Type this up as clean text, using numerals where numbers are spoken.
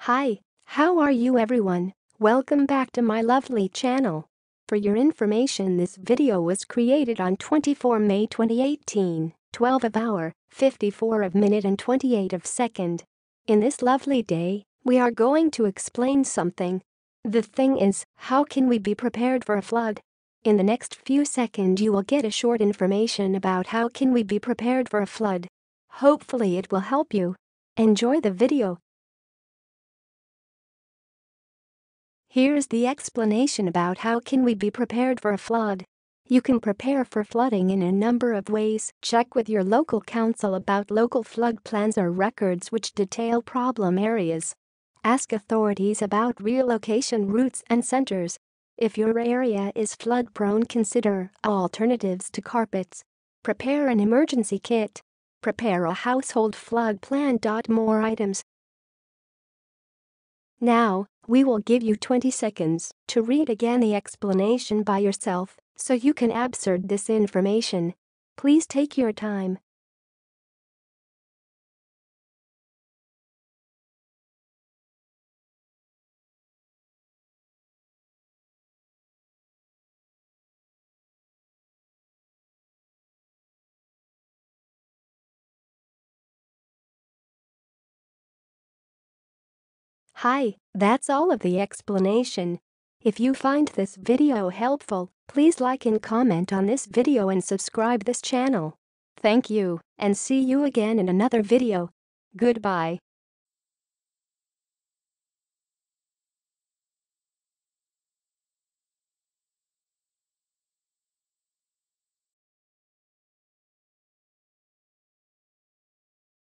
Hi, how are you everyone? Welcome back to my lovely channel. For your information, this video was created on 24 May 2018, 12 of hour, 54 of minute and 28 of second. In this lovely day, we are going to explain something. The thing is, how can we be prepared for a flood? In the next few seconds you will get a short information about how can we be prepared for a flood. Hopefully it will help you. Enjoy the video. Here's the explanation about how can we be prepared for a flood. You can prepare for flooding in a number of ways. Check with your local council about local flood plans or records which detail problem areas. Ask authorities about relocation routes and centers. If your area is flood prone, consider alternatives to carpets. Prepare an emergency kit. Prepare a household flood plan. More items. Now, we will give you 20 seconds to read again the explanation by yourself so you can absorb this information. Please take your time. Hi, that's all of the explanation. If you find this video helpful, please like and comment on this video and subscribe this channel. Thank you, and see you again in another video. Goodbye.